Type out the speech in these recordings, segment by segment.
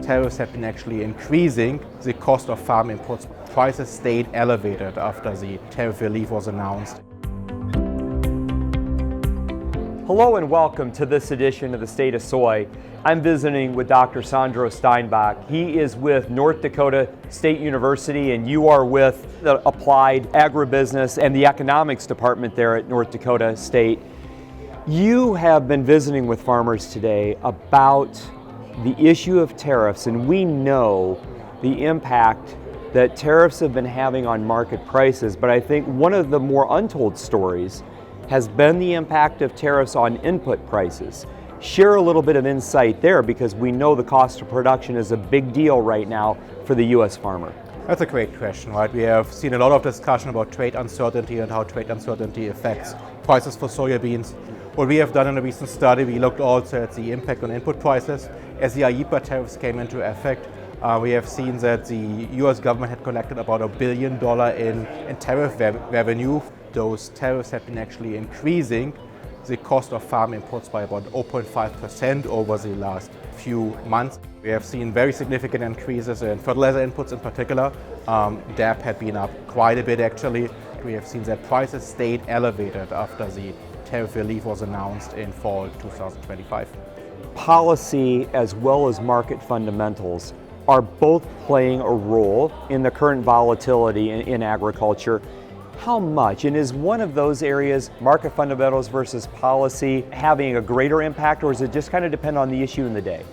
tariffs have been actually increasing the cost of farm inputs. Prices stayed elevated after the tariff relief was announced. Hello and welcome to this edition of the State of Soy. I'm visiting with Dr. Sandro Steinbach. He is with North Dakota State University and you are with the Applied Agribusiness and the Economics Department there at North Dakota State. You have been visiting with farmers today about the issue of tariffs, and we know the impact that tariffs have been having on market prices, but I think one of the more untold stories has been the impact of tariffs on input prices. Share a little bit of insight there, because we know the cost of production is a big deal right now for the U.S. farmer. That's a great question, right? We have seen a lot of discussion about trade uncertainty and how trade uncertainty affects prices for soybeans. What we have done in a recent study, we looked also at the impact on input prices. As the IEEPA tariffs came into effect, we have seen that the U.S. government had collected about $1 billion in tariff revenue. Those tariffs have been actually increasing the cost of farm inputs by about 0.5% over the last few months. We have seen very significant increases in fertilizer inputs in particular. DAP had been up quite a bit actually. We have seen that prices stayed elevated after the tariff relief was announced in fall 2025. Policy as well as market fundamentals are both playing a role in the current volatility in agriculture. How much? And is one of those areas, market fundamentals versus policy, having a greater impact, or does it just kind of depend on the issue in the day?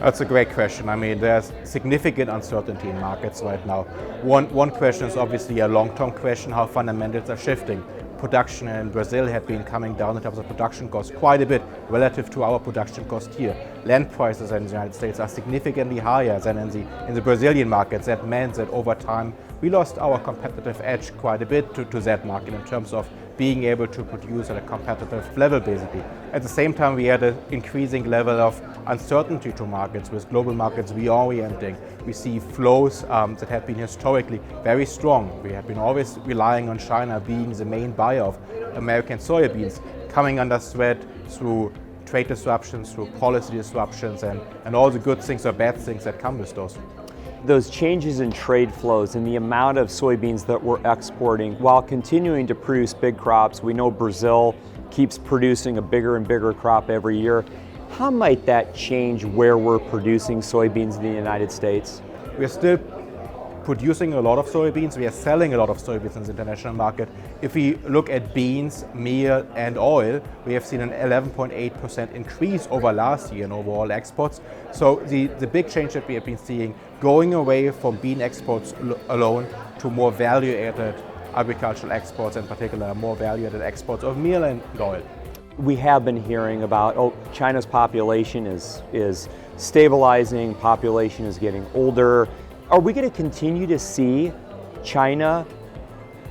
That's a great question. I mean, there's significant uncertainty in markets right now. One question is obviously a long-term question, how fundamentals are shifting. Production in Brazil had been coming down in terms of production costs quite a bit relative to our production cost here. Land prices in the United States are significantly higher than in the Brazilian markets. That meant that over time we lost our competitive edge quite a bit to that market in terms of being able to produce at a competitive level basically. At the same time, we had an increasing level of uncertainty to markets, with global markets reorienting. We see flows that have been historically very strong. We have been always relying on China being the main buyer of American soybeans, coming under threat through trade disruptions, through policy disruptions, and all the good things or bad things that come with those. Those changes in trade flows and the amount of soybeans that we're exporting while continuing to produce big crops. We know Brazil keeps producing a bigger and bigger crop every year. How might that change where we're producing soybeans in the United States? We're still producing a lot of soybeans. We are selling a lot of soybeans in the international market. If we look at beans, meal and oil, we have seen an 11.8% increase over last year in overall exports. So the big change that we have been seeing, going away from bean exports alone to more value-added agricultural exports, in particular more value-added exports of meal and oil. We have been hearing about, China's population is stabilizing, population is getting older. Are we going to continue to see China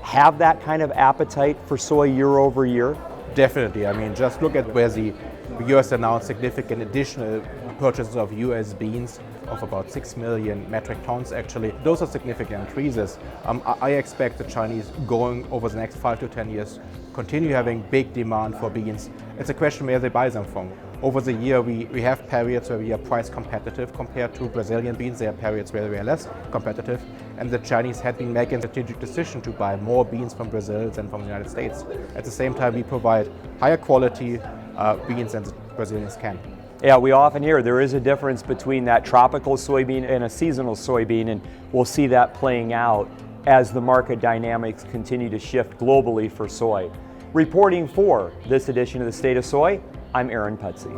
have that kind of appetite for soy year over year? Definitely. I mean, just look at where the U.S. announced significant additional purchases of U.S. beans of about 6 million metric tons actually. Those are significant increases. I expect the Chinese, going over the next 5 to 10 years, continue having big demand for beans. It's a question where they buy them from. Over the year, we have periods where we are price competitive compared to Brazilian beans. There are periods where we are less competitive. And the Chinese had been making a strategic decision to buy more beans from Brazil than from the United States. At the same time, we provide higher quality beans than the Brazilians can. Yeah, we often hear there is a difference between that tropical soybean and a seasonal soybean, and we'll see that playing out as the market dynamics continue to shift globally for soy. Reporting for this edition of the State of Soy, I'm Aaron Putsey.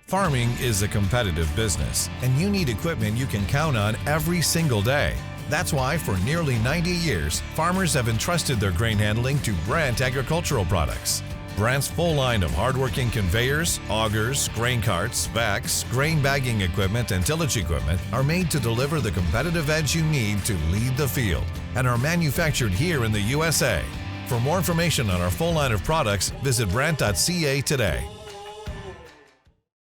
Farming is a competitive business, and you need equipment you can count on every single day. That's why for nearly 90 years, farmers have entrusted their grain handling to Brandt Agricultural Products. Brandt's full line of hardworking conveyors, augers, grain carts, vacs, grain bagging equipment, and tillage equipment are made to deliver the competitive edge you need to lead the field and are manufactured here in the USA. For more information on our full line of products, visit brandt.ca today.